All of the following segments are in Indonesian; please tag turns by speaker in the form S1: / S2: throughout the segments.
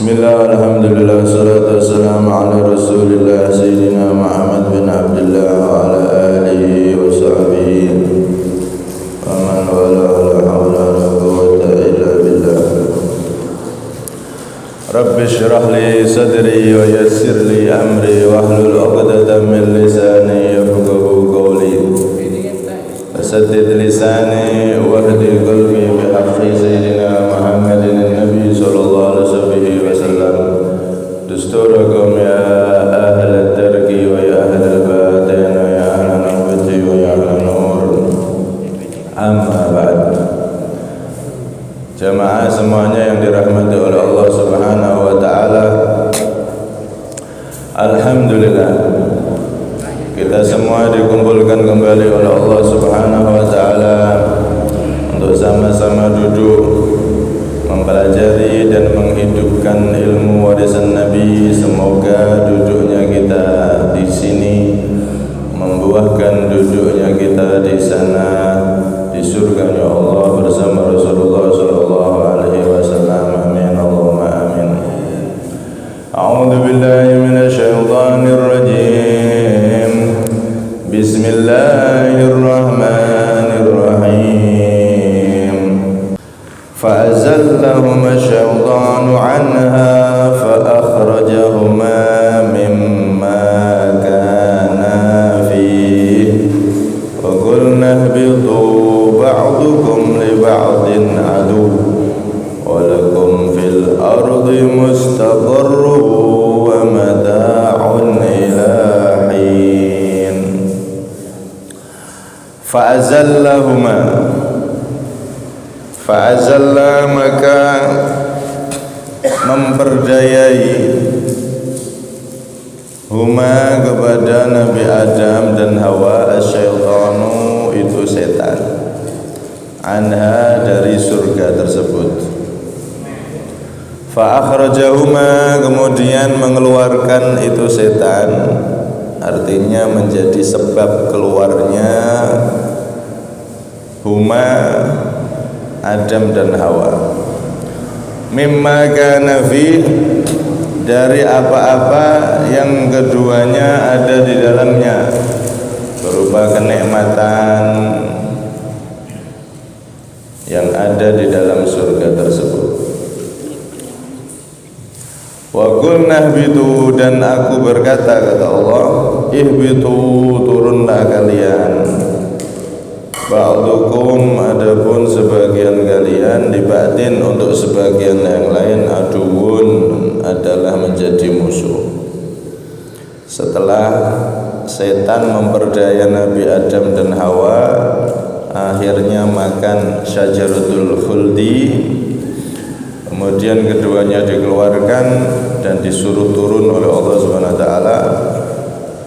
S1: Bismillah, alhamdulillah, salatu wassalamu ala rasulillah Sayyidina Muhammad bin Abdullah wa ala alihi wa sahbihi wa man wala la hawla wa la quwwata illa billah. Rabbi shrah li sadri wa yassir li amri wahlul 'uqdatam min lisani yafqahu qawli. Fasaddid lisani wahdi qalbi bi haqqi Sayyidina Muhammadin Nabi sallallahu alaihi wasallam. Dusturakum ya ahla tarki wa ya ahla batin wa ya ahla nawati wa ya ahla nur. Amma ba'd. Jamaah semuanya yang dirahmati oleh Allah Subhanahu wa taala. Alhamdulillah, kita semua dikumpulkan kembali oleh Allah Subhanahu wa taala untuk sama-sama duduk mempelajari dan menghidupkan ilmu warisan Nabi. Semoga duduknya kita di sini membuahkan duduknya kita di sana, di surganya Allah bersama Rasulullah sallallahu alaihi wasallam. Amin Allahumma amin. A'udzu billahi minasy syaithanir rajim. Bismillahirrahmanirrahim. فأزلهما الشيطان عنها فأخرجهما مما كانا فيه وقلنا اهبطوا بعضكم لبعض عدو ولكم في الأرض مستقر ومتاع إلى حين. Fa'azalla maka memperdayai huma kepada Nabi Adam dan Hawa asyaitanu itu setan anha dari surga tersebut. Fa'akhrajahuma kemudian mengeluarkan itu setan, artinya menjadi sebab keluarnya huma Adam dan Hawa mimma kana fi, dari apa-apa yang keduanya ada di dalamnya berupa kenikmatan yang ada di dalam surga tersebut. Wa qulna ihbitu, dan aku berkata, kata Allah, ihbitu, turunlah kalian, ba'dukum, adapun sebagian kalian, dibatin untuk sebagian yang lain, aduun, adalah menjadi musuh. Setelah setan memperdaya Nabi Adam dan Hawa, akhirnya makan syajaratul khuldi, kemudian keduanya dikeluarkan dan disuruh turun oleh Allah Subhanahu wa taala.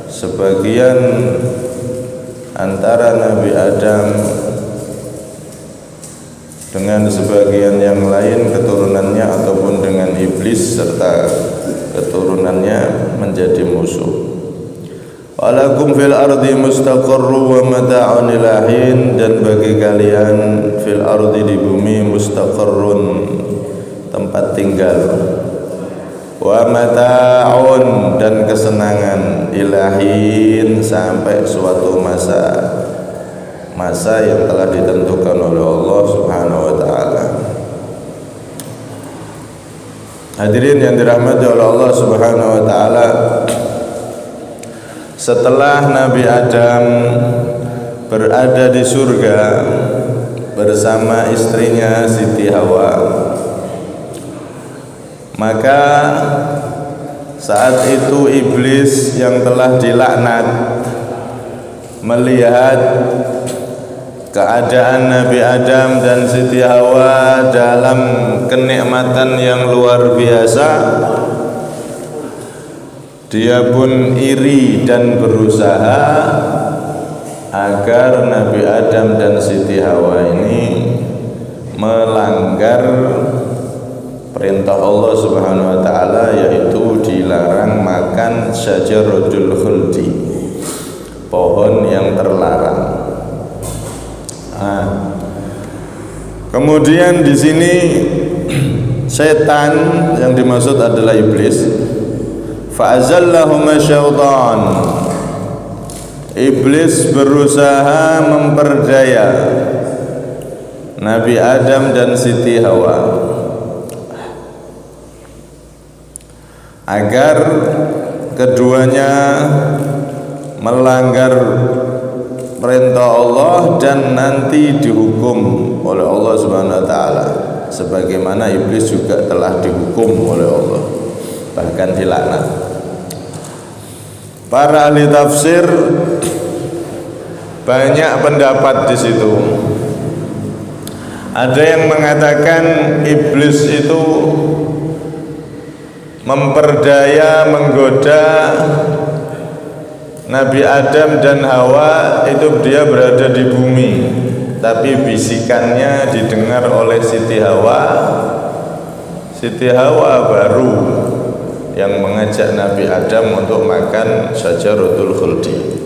S1: Sebagian antara Nabi Adam dengan sebagian yang lain keturunannya ataupun dengan iblis serta keturunannya menjadi musuh. Walakum fil ardi mustaqarru wa mata'un ila hin, dan bagi kalian fil ardi, di bumi, mustaqarrun, tempat tinggal, wa mata'un, dan kesenangan, ilahin, sampai suatu masa yang telah ditentukan oleh Allah Subhanahu wa taala. Hadirin yang dirahmati oleh Allah Subhanahu wa taala, setelah Nabi Adam berada di surga bersama istrinya Siti Hawa, maka saat itu iblis yang telah dilaknat melihat keadaan Nabi Adam dan Siti Hawa dalam kenikmatan yang luar biasa, dia pun iri dan berusaha agar Nabi Adam dan Siti Hawa ini melanggar perintah Allah Subhanahu wa taala, yaitu dilarang makan syajaratul khuldi, pohon yang terlarang. Kemudian di sini Setan yang dimaksud adalah iblis. Fa'azallahuma syaitan. Iblis berusaha memperdaya Nabi Adam dan Siti Hawa agar keduanya melanggar perintah Allah dan nanti dihukum oleh Allah Subhanahu wa taala, sebagaimana iblis juga telah dihukum oleh Allah, bahkan dilaknat. Para ahli tafsir banyak pendapat di situ. Ada yang mengatakan iblis itu memperdaya, menggoda Nabi Adam dan Hawa itu dia berada di bumi, tapi bisikannya didengar oleh Siti Hawa. Siti Hawa baru yang mengajak Nabi Adam untuk makan syajaratul khuldi.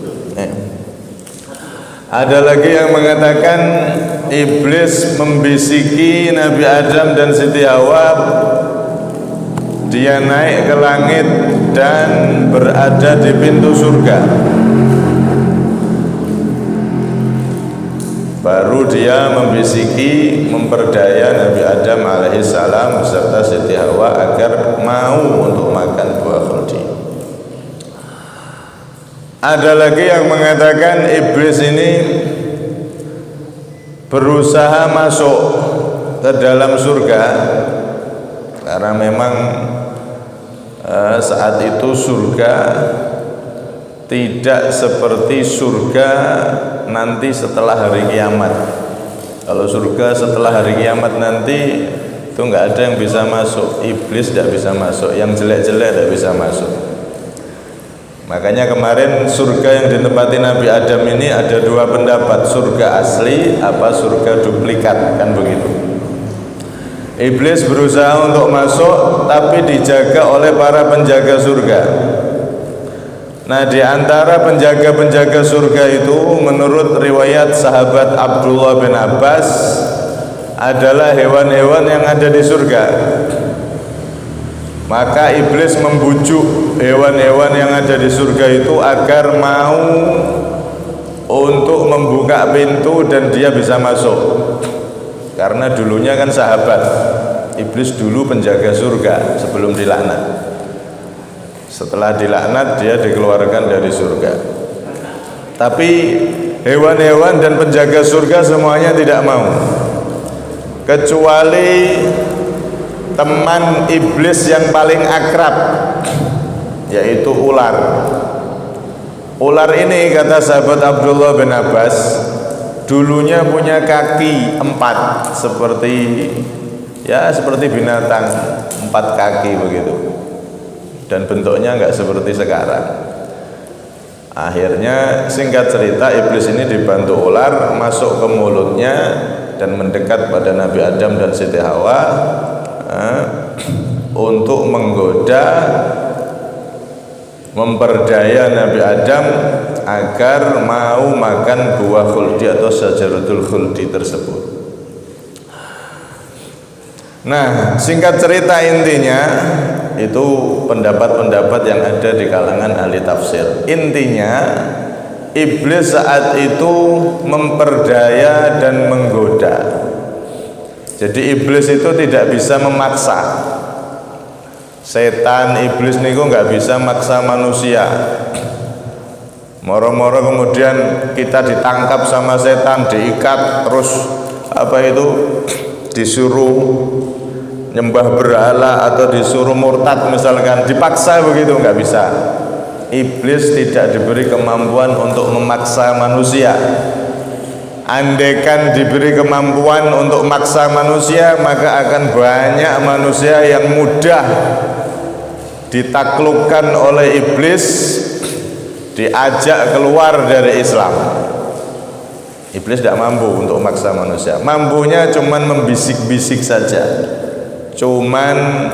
S1: Ada lagi yang mengatakan iblis membisiki Nabi Adam dan Siti Hawa. Dia naik ke langit dan berada di pintu surga. Baru dia membisiki, memperdaya Nabi Adam alaihissalam beserta Siti Hawa agar mau untuk makan buah khuldi. Ada lagi yang mengatakan iblis ini berusaha masuk ke dalam surga karena memang saat itu surga tidak seperti surga nanti setelah hari kiamat. Kalau surga setelah hari kiamat nanti itu nggak ada yang bisa masuk, iblis tidak bisa masuk, yang jelek-jelek tidak bisa masuk. Makanya kemarin surga yang ditempati Nabi Adam ini ada dua pendapat, surga asli apa surga duplikat, kan begitu. Iblis berusaha untuk masuk tapi dijaga oleh para penjaga surga. Nah, di antara penjaga-penjaga surga itu menurut riwayat sahabat Abdullah bin Abbas adalah hewan-hewan yang ada di surga. Maka iblis membujuk hewan-hewan yang ada di surga itu agar mau untuk membuka pintu dan dia bisa masuk. Karena dulunya kan sahabat. Iblis dulu penjaga surga sebelum dilaknat. Setelah dilaknat dia dikeluarkan dari surga. Tapi hewan-hewan dan penjaga surga semuanya tidak mau, kecuali teman iblis yang paling akrab, yaitu ular. Ular ini kata sahabat Abdullah bin Abbas dulunya punya kaki 4 seperti binatang 4 kaki begitu, dan bentuknya enggak seperti sekarang. Akhirnya singkat cerita iblis ini dibantu ular masuk ke mulutnya dan mendekat pada Nabi Adam dan Siti Hawa untuk menggoda, memperdaya Nabi Adam agar mau makan buah khuldi atau syajaratul khuldi tersebut. Nah, singkat cerita intinya itu pendapat-pendapat yang ada di kalangan ahli tafsir. Intinya iblis saat itu memperdaya dan menggoda. Jadi iblis itu tidak bisa memaksa. Setan iblis niku nggak bisa maksa manusia. Moro-moro kemudian kita ditangkap sama setan, diikat, terus disuruh nyembah berhala atau disuruh murtad misalkan, dipaksa begitu, nggak bisa. Iblis tidak diberi kemampuan untuk memaksa manusia. Andaikan diberi kemampuan untuk maksa manusia, maka akan banyak manusia yang mudah ditaklukkan oleh iblis, diajak keluar dari Islam. Iblis tidak mampu untuk memaksa manusia. Mampunya cuman membisik-bisik saja, cuman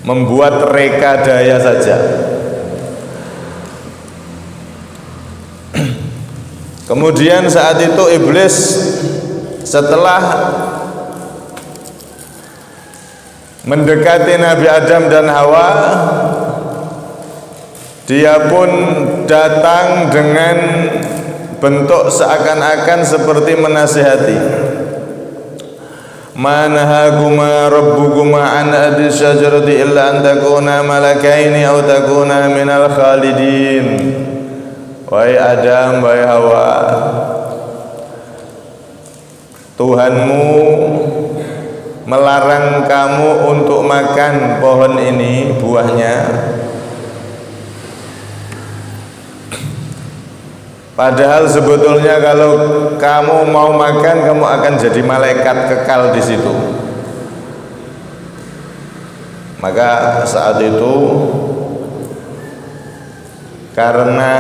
S1: membuat reka daya saja. Kemudian saat itu iblis setelah mendekati Nabi Adam dan Hawa, dia pun datang dengan bentuk seakan-akan seperti menasihati. Ma nahakuma rabbukuma an hadhihi syajarati illa an takuna malakaini aw takuna minal khalidin. Wahai Adam, wahai Hawa, Tuhanmu melarang kamu untuk makan pohon ini, buahnya. Padahal sebetulnya kalau kamu mau makan, kamu akan jadi malaikat kekal di situ. Maka saat itu, karena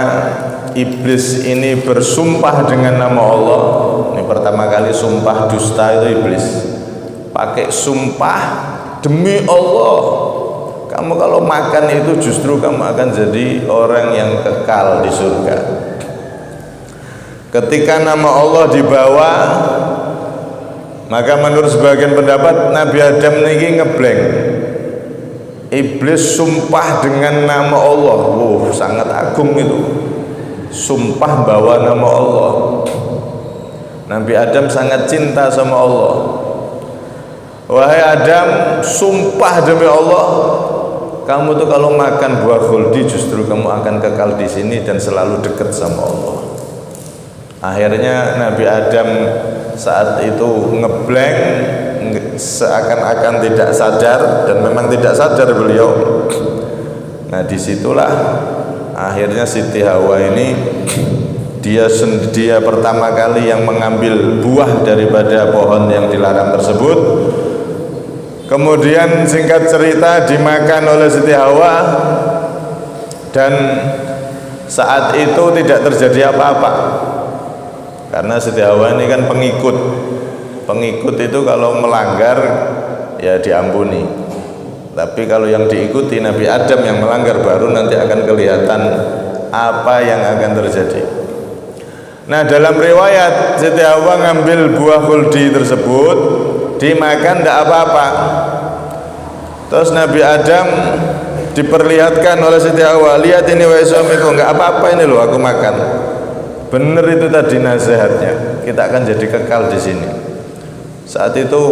S1: iblis ini bersumpah dengan nama Allah, ini pertama kali sumpah dusta itu iblis. Pakai sumpah demi Allah, kamu kalau makan itu justru kamu akan jadi orang yang kekal di surga. Ketika nama Allah dibawa, maka menurut sebagian pendapat Nabi Adam ini ngeblank. Iblis sumpah dengan nama Allah. Sangat agung itu. Sumpah bawa nama Allah. Nabi Adam sangat cinta sama Allah. Wahai Adam, sumpah demi Allah, kamu tuh kalau makan buah khuldi justru kamu akan kekal di sini dan selalu dekat sama Allah. Akhirnya Nabi Adam saat itu ngeblank, seakan-akan tidak sadar, dan memang tidak sadar beliau. Nah, disitulah akhirnya Siti Hawa ini dia pertama kali yang mengambil buah daripada pohon yang dilarang tersebut. Kemudian singkat cerita dimakan oleh Siti Hawa, dan saat itu tidak terjadi apa-apa. Karena Siti Hawa ini kan pengikut itu kalau melanggar ya diampuni. Tapi kalau yang diikuti Nabi Adam yang melanggar, baru nanti akan kelihatan apa yang akan terjadi. Nah, dalam riwayat Siti Hawa ngambil buah khuldi tersebut, dimakan tidak apa-apa. Terus Nabi Adam diperlihatkan oleh Siti Hawa, lihat ini wahai suamiku, enggak apa-apa ini loh aku makan. Benar itu tadi nasihatnya, kita akan jadi kekal di sini. Saat itu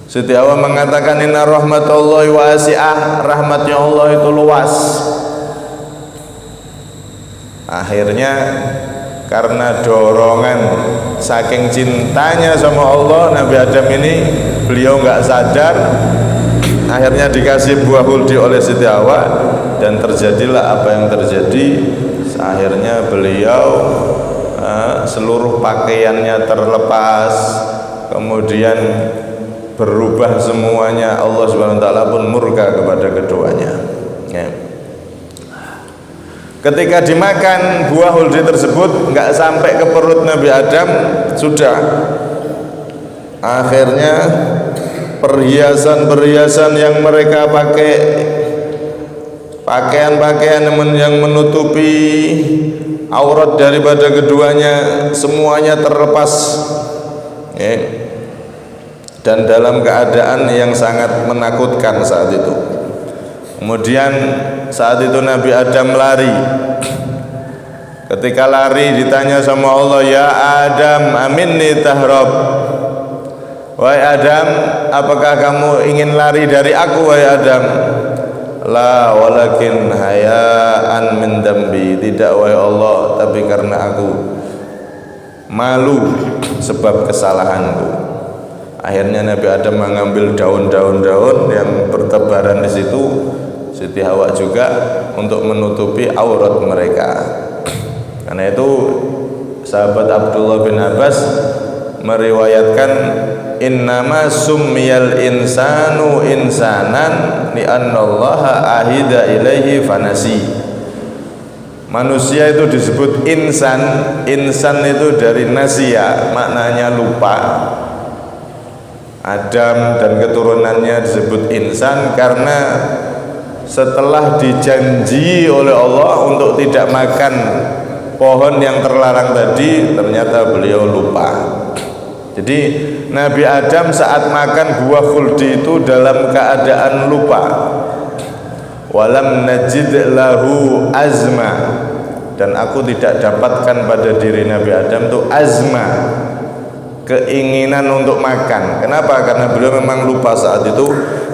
S1: Siti Hawa mengatakan, inna rahmatullahi wasi'ah, rahmatnya Allah itu luas. Akhirnya karena dorongan saking cintanya sama Allah, Nabi Adam ini beliau nggak sadar, akhirnya dikasih buah khuldi oleh Siti Hawa, dan terjadilah apa yang terjadi. Akhirnya beliau seluruh pakaiannya terlepas, kemudian berubah semuanya. Allah Subhanahu wa taala pun murka kepada keduanya. Ya. Ketika dimakan buah khuldi tersebut, nggak sampai ke perut Nabi Adam, sudah. Akhirnya perhiasan-perhiasan yang mereka pakai, pakaian-pakaian yang menutupi aurat daripada keduanya, semuanya terlepas, ya. Dan dalam keadaan yang sangat menakutkan saat itu. Kemudian saat itu Nabi Adam lari. Ketika lari ditanya sama Allah, ya Adam, aminni tahrab. Wahai Adam, apakah kamu ingin lari dari aku, wahai Adam? La walakin hayaan min dambi. Tidak wahai Allah, tapi karena aku malu sebab kesalahanku. Akhirnya Nabi Adam mengambil daun-daun yang bertebaran di situ, Siti Hawa juga, untuk menutupi aurat mereka. Karena itu sahabat Abdullah bin Abbas meriwayatkan, innama summiyal insanu insanan li'annallaha ahida ilaihi fanasi. Manusia itu disebut insan. Insan itu dari nasya, maknanya lupa. Adam dan keturunannya disebut insan karena setelah dijanji oleh Allah untuk tidak makan pohon yang terlarang tadi, ternyata beliau lupa. Jadi Nabi Adam saat makan buah khuldi itu dalam keadaan lupa. Walam najid lahu azma, dan aku tidak dapatkan pada diri Nabi Adam itu azma, keinginan untuk makan. Kenapa? Karena beliau memang lupa saat itu.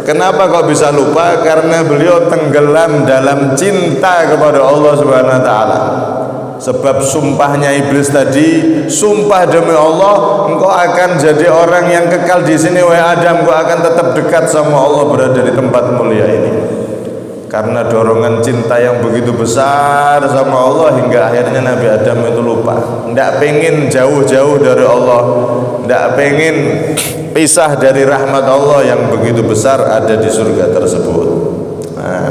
S1: Kenapa kok bisa lupa? Karena beliau tenggelam dalam cinta kepada Allah Subhanahu wa taala. Sebab sumpahnya iblis tadi, sumpah demi Allah, engkau akan jadi orang yang kekal di sini wahai Adam, engkau akan tetap dekat sama Allah, berada di tempat mulia ini. Karena dorongan cinta yang begitu besar sama Allah hingga akhirnya Nabi Adam itu lupa. Tidak pengen jauh-jauh dari Allah, tidak pengen pisah dari rahmat Allah yang begitu besar ada di surga tersebut. Nah,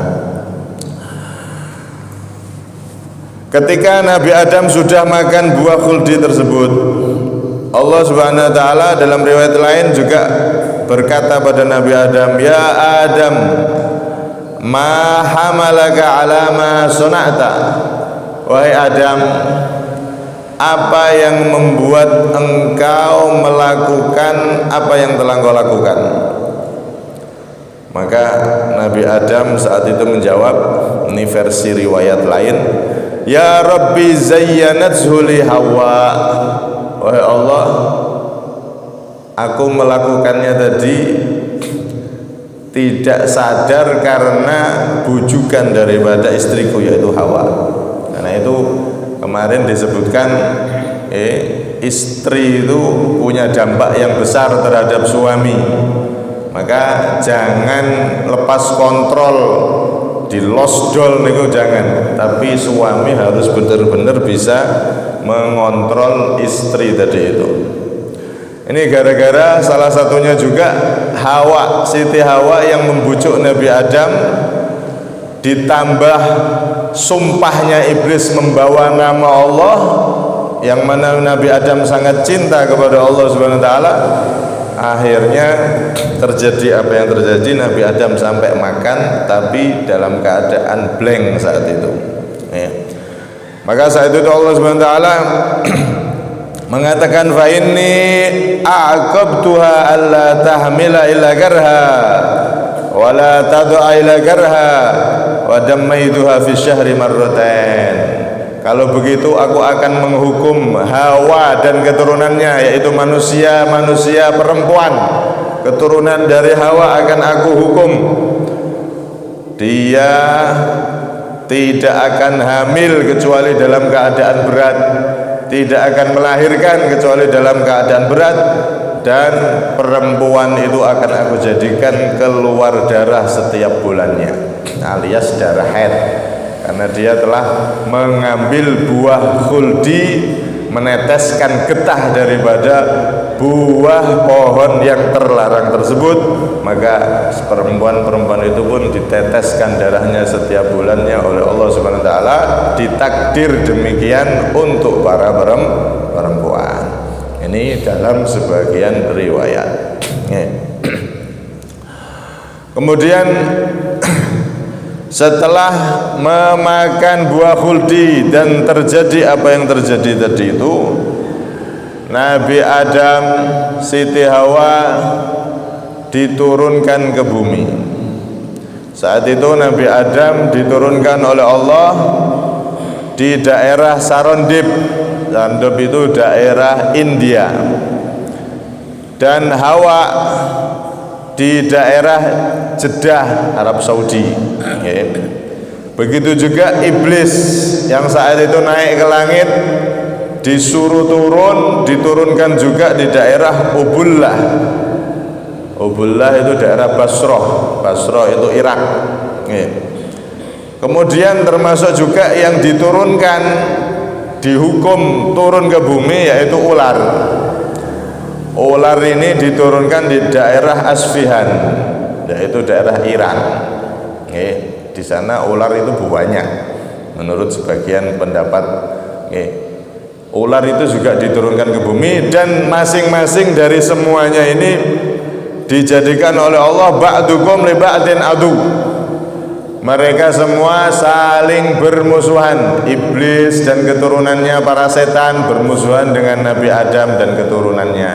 S1: ketika Nabi Adam sudah makan buah khuldi tersebut, Allah Subhanahu wa taala dalam riwayat lain juga berkata pada Nabi Adam, "Ya Adam, ma hamalaka ala ma sona'ta." Wahai Adam, apa yang membuat engkau melakukan apa yang telah engkau lakukan? Maka Nabi Adam saat itu menjawab, ini versi riwayat lain, "Ya Rabbi zayyanathu li Hawa." Wahai Allah, aku melakukannya tadi tidak sadar karena bujukan daripada istriku yaitu Hawa. Karena itu kemarin disebutkan istri itu punya dampak yang besar terhadap suami. Maka jangan lepas kontrol, di lost doll niku jangan, tapi suami harus benar-benar bisa mengontrol istri tadi itu. Ini gara-gara salah satunya juga Hawa, Siti Hawa yang membujuk Nabi Adam, ditambah sumpahnya iblis membawa nama Allah, yang mana Nabi Adam sangat cinta kepada Allah Subhanahu wa taala. Akhirnya terjadi apa yang terjadi, Nabi Adam sampai makan tapi dalam keadaan blank saat itu. Maka saat itu Allah Subhanahu wa taala mengatakan, fa inni a'aqabtuha alla tahmila illa karha wa la tad'a illa karha wa dammaituha fi syahri marratain. Kalau begitu aku akan menghukum Hawa dan keturunannya, yaitu manusia perempuan, keturunan dari Hawa akan aku hukum. Dia tidak akan hamil kecuali dalam keadaan berat, tidak akan melahirkan kecuali dalam keadaan berat, dan perempuan itu akan aku jadikan keluar darah setiap bulannya, alias darah haid, karena dia telah mengambil buah khuldi, meneteskan getah daripada buah pohon yang terlarang tersebut. Maka perempuan-perempuan itu pun diteteskan darahnya setiap bulannya oleh Allah Subhanahu wa taala, ditakdir demikian untuk para perempuan. Ini dalam sebagian riwayat. Kemudian setelah memakan buah khuldi dan terjadi apa yang terjadi tadi itu, Nabi Adam, Siti Hawa diturunkan ke bumi. Saat itu Nabi Adam diturunkan oleh Allah di daerah Sarondip. Sarondip itu daerah India, dan Hawa di daerah Jeddah, Arab Saudi. Begitu juga iblis yang saat itu naik ke langit, disuruh turun, diturunkan juga di daerah Ubullah. Ubullah itu daerah Basrah. Basrah itu Irak. Kemudian termasuk juga yang diturunkan, dihukum turun ke bumi, yaitu ular. Ular ini diturunkan di daerah Asfihan, yaitu daerah Iran. Di sana ular itu banyak. Menurut sebagian pendapat, ular itu juga diturunkan ke bumi, dan masing-masing dari semuanya ini dijadikan oleh Allah ba'dukum li ba'din adu. Mereka semua saling bermusuhan. Iblis dan keturunannya, para setan, bermusuhan dengan Nabi Adam dan keturunannya.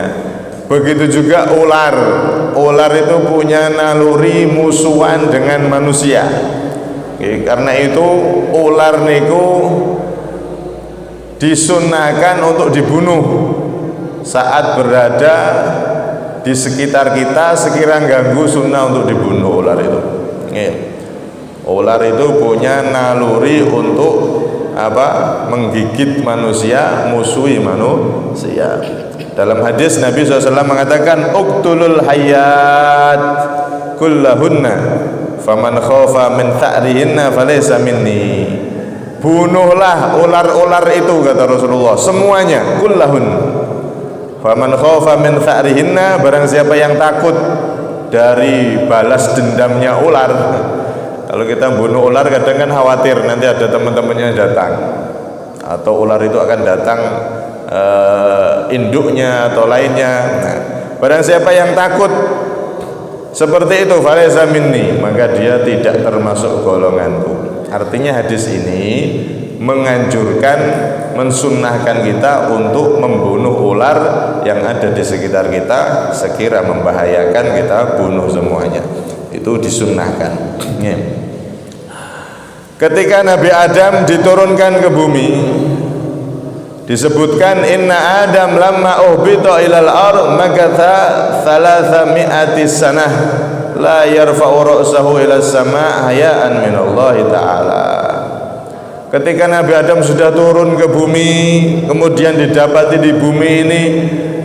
S2: Begitu juga ular. Ular itu punya naluri musuhan dengan manusia. Karena itu ular niku disunahkan untuk dibunuh saat berada di sekitar kita. Sekiranya ganggu, sunnah untuk dibunuh ular itu. Ular itu punya naluri untuk menggigit manusia, musuhi manusia. Dalam hadis Nabi SAW mengatakan, uqtulul hayat kullahunna faman khafa min tha'rihinna falaysa minni. Bunuhlah ular-ular itu, kata Rasulullah, semuanya, kullahun. Faman khafa min tha'rihinna, barang siapa yang takut dari balas dendamnya ular. Kalau kita bunuh ular kadang kan khawatir nanti ada teman-temannya datang, atau ular itu akan datang induknya atau lainnya. Nah, barang siapa yang takut seperti itu, falaysa minni, maka dia tidak termasuk golonganku. Artinya hadis ini menganjurkan, mensunnahkan kita untuk membunuh ular yang ada di sekitar kita. Sekira membahayakan, kita bunuh semuanya. Itu disunnahkan. Ketika Nabi Adam diturunkan ke bumi, disebutkan inna Adam lamma uhbita ilal ard makatha 300 sanah la yarfa'u ra'sahu ila sama' hayaan min Allah Ta'ala. Ketika Nabi Adam sudah turun ke bumi, kemudian didapati di bumi ini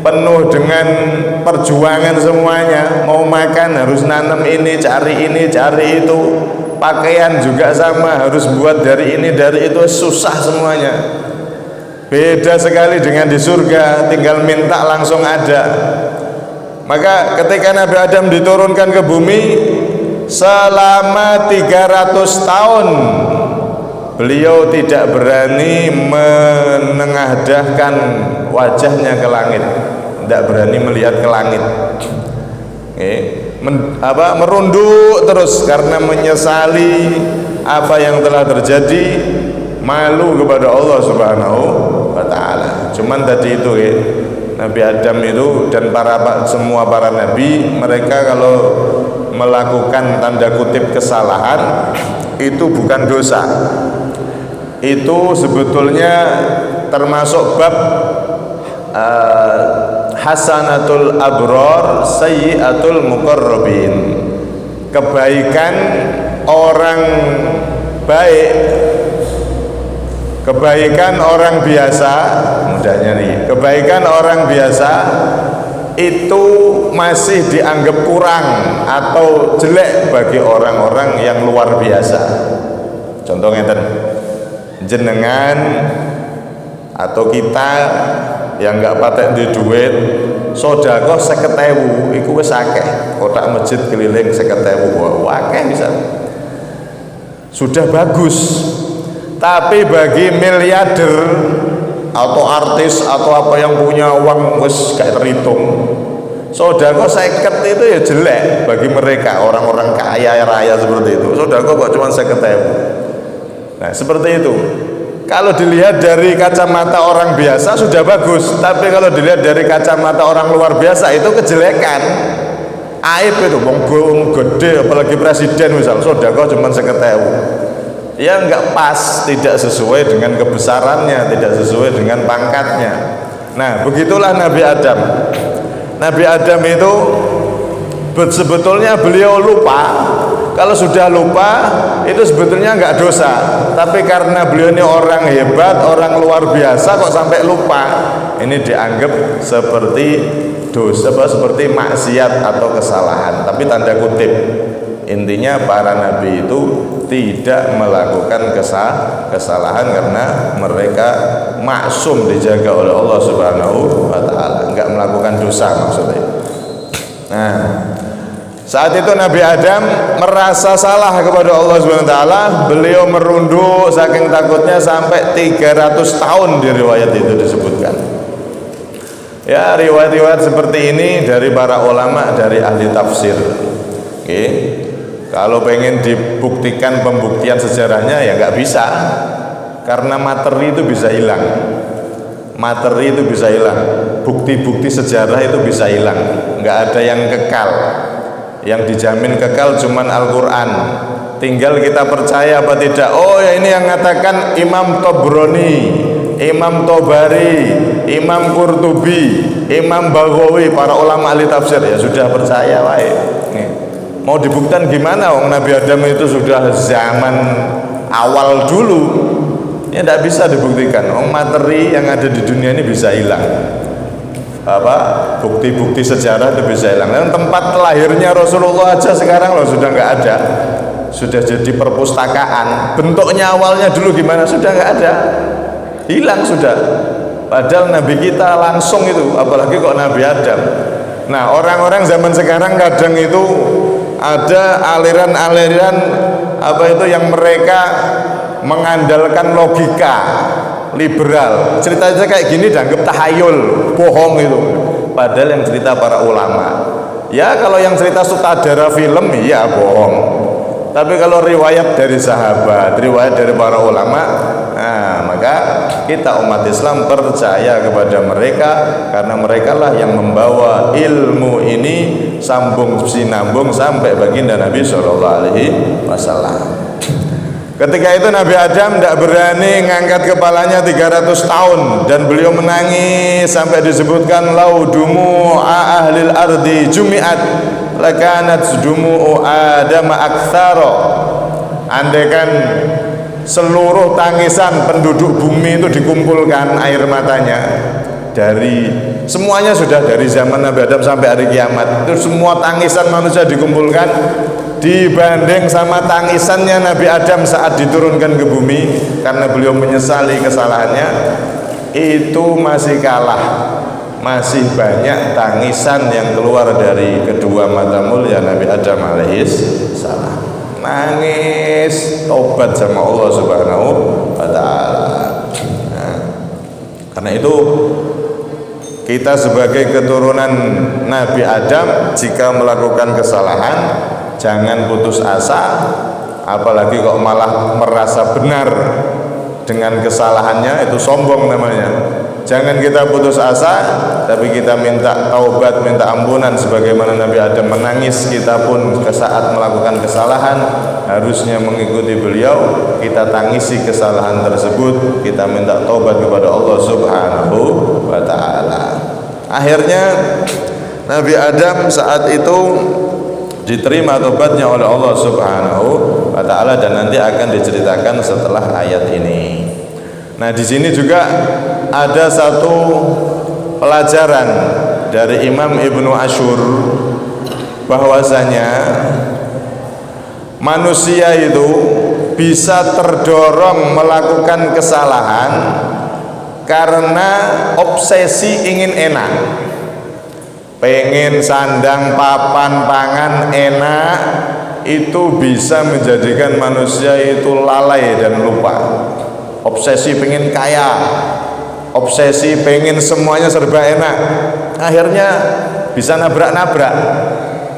S2: penuh dengan perjuangan semuanya. Mau makan harus nanam ini, cari itu. Pakaian juga sama, harus buat dari ini, dari itu, susah semuanya. Beda sekali dengan di surga, tinggal minta langsung ada. Maka ketika Nabi Adam diturunkan ke bumi, selama 300 tahun beliau tidak berani menengadahkan wajahnya ke langit, tidak berani melihat ke langit. Merunduk terus karena menyesali apa yang telah terjadi, malu kepada Allah Subhanahu wa Ta'ala. Cuman tadi itu Nabi Adam itu dan semua para nabi, mereka kalau melakukan tanda kutip kesalahan itu bukan dosa. Itu sebetulnya termasuk bab hasanatul abrar sayyiatul muqarrabin. Kebaikan orang baik, kebaikan orang biasa, mudahnya nih, kebaikan orang biasa itu masih dianggap kurang atau jelek bagi orang-orang yang luar biasa. Contohnya jenengan atau kita yang nggak patek di duit, sodako 50.000 iku wis akeh. Kotak masjid keliling 50.000 akeh bisa, sudah bagus. Tapi bagi miliarder atau artis atau apa yang punya uang wis gak terhitung, sodako 50 itu ya jelek bagi mereka, orang-orang kaya raya seperti itu. Sodako kok cuma 50.000. Nah seperti itu. Kalau dilihat dari kacamata orang biasa sudah bagus, tapi kalau dilihat dari kacamata orang luar biasa itu kejelekan, aib itu. Wong gede apalagi presiden misal, sodako cuma 50.000, ya nggak pas, tidak sesuai dengan kebesarannya, tidak sesuai dengan pangkatnya. Nah begitulah Nabi Adam. Nabi Adam itu sebetulnya beliau lupa. Kalau sudah lupa itu sebetulnya nggak dosa, tapi karena beliau ini orang hebat, orang luar biasa, kok sampai lupa, ini dianggap seperti dosa, seperti maksiat atau kesalahan. Tapi tanda kutip, intinya para nabi itu tidak melakukan kesalahan karena mereka maksum, dijaga oleh Allah Subhanahu wa Ta'ala, nggak melakukan dosa maksudnya. Nah, saat itu Nabi Adam merasa salah kepada Allah Subhanahu wa Ta'ala. Beliau merunduk saking takutnya sampai 300 tahun, di riwayat itu disebutkan. Ya, riwayat-riwayat seperti ini dari para ulama, dari ahli tafsir. Oke. Kalau pengen dibuktikan pembuktian sejarahnya ya nggak bisa, karena materi itu bisa hilang. materi itu bisa hilang, bukti-bukti sejarah itu bisa hilang, nggak ada yang kekal. Yang dijamin kekal cuman Al-Quran. Tinggal kita percaya apa tidak. Oh ya, ini yang mengatakan Imam Tobroni, Imam Tobari, Imam Qurtubi, Imam Baghawi, para ulama ahli tafsir. Ya sudah, percaya wae. Mau dibuktikan gimana? Wong Nabi Adam itu sudah zaman awal dulu. Ya tidak bisa dibuktikan. Materi yang ada di dunia ini bisa hilang. Bukti-bukti sejarah itu bisa hilang. Dan tempat lahirnya Rasulullah aja sekarang loh sudah nggak ada. Sudah jadi perpustakaan. Bentuknya awalnya dulu gimana? Sudah nggak ada. Hilang sudah. Padahal Nabi kita langsung itu, apalagi kok Nabi Adam. Nah, orang-orang zaman sekarang kadang itu ada aliran-aliran yang mereka mengandalkan logika liberal. Ceritanya kayak gini dianggap tahayul, bohong itu. Padahal yang cerita para ulama. Ya kalau yang cerita sutradara film, iya bohong. Tapi kalau riwayat dari sahabat, riwayat dari para ulama, nah maka kita umat Islam percaya kepada mereka, karena mereka lah yang membawa ilmu ini sambung sinambung sampai baginda Nabi SAW. Ketika itu Nabi Adam tidak berani ngangkat kepalanya 300 tahun dan beliau menangis sampai disebutkan laudumu ahlil ardi jumi'at lakanat dumu'u Adam aktsara. Andaikan seluruh tangisan penduduk bumi itu dikumpulkan air matanya, dari semuanya sudah dari zaman Nabi Adam sampai hari kiamat, itu semua tangisan manusia dikumpulkan, dibanding sama tangisannya Nabi Adam saat diturunkan ke bumi karena beliau menyesali kesalahannya, itu masih kalah. Masih banyak tangisan yang keluar dari kedua mata mulia Nabi Adam alaihis salam. Nangis tobat sama Allah Subhanahu wa ta'ala. Nah, karena itu kita sebagai keturunan Nabi Adam, jika melakukan kesalahan jangan putus asa, apalagi kok malah merasa benar dengan kesalahannya, itu sombong namanya. Jangan kita putus asa, tapi kita minta taubat, minta ampunan sebagaimana Nabi Adam menangis. Kita pun saat melakukan kesalahan harusnya mengikuti beliau, kita tangisi kesalahan tersebut, kita minta taubat kepada Allah Subhanahu wa ta'ala. Akhirnya Nabi Adam saat itu diterima taubatnya oleh Allah Subhanahu wa ta'ala, dan nanti akan diceritakan setelah ayat ini. Nah, di sini juga ada satu pelajaran dari Imam Ibnu Ashur, bahwasanya manusia itu bisa terdorong melakukan kesalahan karena obsesi ingin enak. Pengen sandang papan pangan enak, itu bisa menjadikan manusia itu lalai dan lupa. Obsesi pengen kaya, obsesi pengen semuanya serba enak, akhirnya bisa nabrak-nabrak.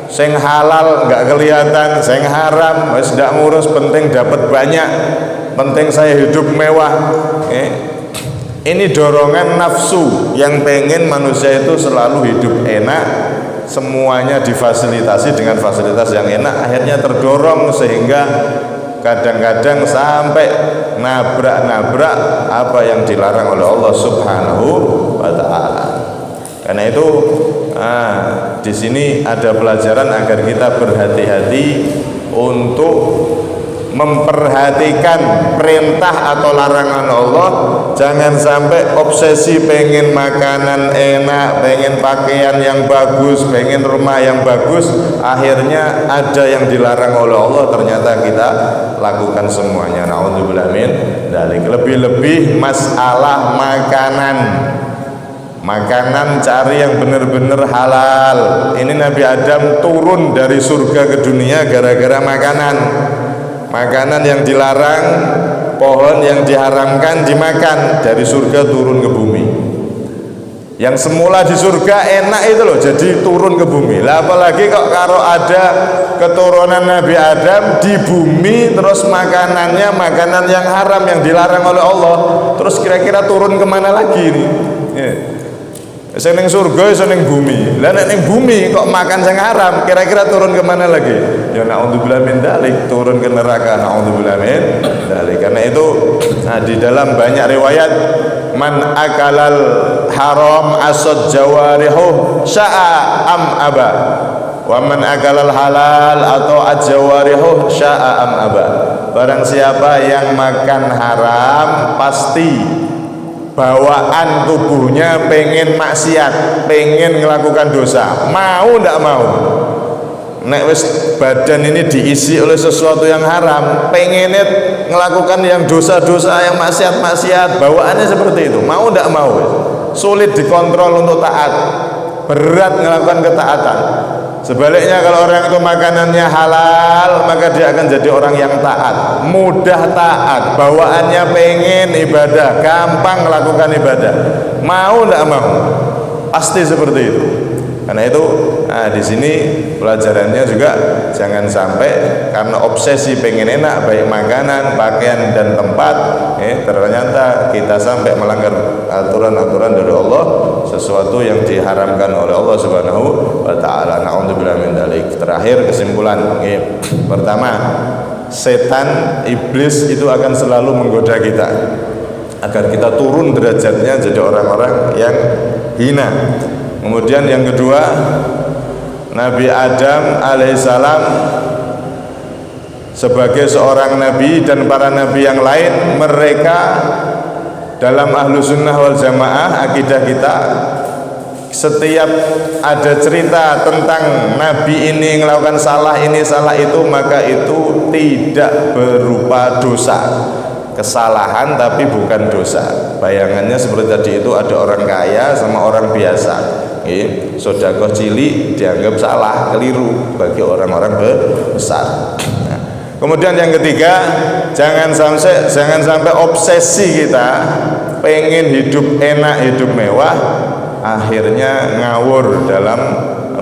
S2: Sing halal nggak kelihatan, sing haram wis ndak ngurus, penting dapat banyak, penting saya hidup mewah. Ini dorongan nafsu yang pengen manusia itu selalu hidup enak, semuanya difasilitasi dengan fasilitas yang enak, akhirnya terdorong sehingga kadang-kadang sampai nabrak-nabrak apa yang dilarang oleh Allah Subhanahu wa ta'ala. Karena itu di sini ada pelajaran agar kita berhati-hati untuk memperhatikan perintah atau larangan Allah. Jangan sampai obsesi pengen makanan enak, pengen pakaian yang bagus, pengen rumah yang bagus, akhirnya ada yang dilarang oleh Allah, ternyata kita lakukan semuanya. Na'udzubillah min dzalik. Lebih-lebih masalah makanan cari yang benar-benar halal. Ini Nabi Adam turun dari surga ke dunia gara-gara makanan yang dilarang, pohon yang diharamkan dimakan, dari surga turun ke bumi. Yang semula di surga enak itu loh, jadi turun ke bumi. Lah apalagi kok kalau ada keturunan Nabi Adam di bumi, terus makanannya makanan yang haram, yang dilarang oleh Allah, terus kira-kira turun kemana lagi ini? Sing ning surga, sing ning bumi. Lah nek ning bumi kok makan sing haram, kira-kira turun kemana lagi? Ya naudzubillah min dzalik, turun ke neraka. Naudzubillah min dzalik. Karena itu di dalam banyak riwayat, man akalal haram asad jawarihu sya'a am aba, wa man akalal halal atau ajawarihu sya'a am aba. Barang siapa yang makan haram, pasti bawaan tubuhnya pengen maksiat, pengen melakukan dosa, mau ndak mau. Nek wis badan ini diisi oleh sesuatu yang haram, pengennya melakukan yang dosa-dosa, yang maksiat-maksiat, bawaannya seperti itu, mau ndak mau. Sulit dikontrol untuk taat, berat melakukan ketaatan. Sebaliknya kalau orang itu makanannya halal, maka dia akan jadi orang yang taat, mudah taat, bawaannya pengen ibadah, gampang melakukan ibadah, mau ndak mau, pasti seperti itu. Karena itu, di sini pelajarannya juga jangan sampai karena obsesi pengen enak, baik makanan, pakaian dan tempat, ternyata kita sampai melanggar aturan-aturan dari Allah, sesuatu yang diharamkan oleh Allah Subhanahu wa taala. Na'udzubillah min dzalik. Terakhir kesimpulan, pertama, setan, iblis itu akan selalu menggoda kita agar kita turun derajatnya jadi orang-orang yang hina. Kemudian yang kedua, Nabi Adam alaihissalam sebagai seorang nabi dan para nabi yang lain, mereka dalam ahlu sunnah wal jamaah, akidah kita, setiap ada cerita tentang nabi ini melakukan salah ini salah itu, maka itu tidak berupa dosa, kesalahan tapi bukan dosa. Bayangannya seperti tadi itu, ada orang kaya sama orang biasa, sedekah cilik dianggap salah, keliru bagi orang-orang besar. Kemudian yang ketiga, jangan sampai obsesi kita pengen hidup enak, hidup mewah, akhirnya ngawur dalam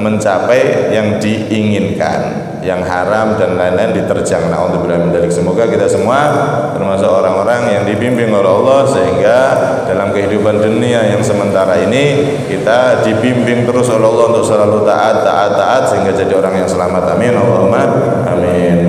S2: mencapai yang diinginkan, yang haram dan lain-lain diterjang. Na'udzubillah min dzalik. Semoga kita semua termasuk orang-orang yang dibimbing oleh Allah, sehingga dalam kehidupan dunia yang sementara ini kita dibimbing terus oleh Allah untuk selalu taat, sehingga jadi orang yang selamat. Amin Allahumma amin.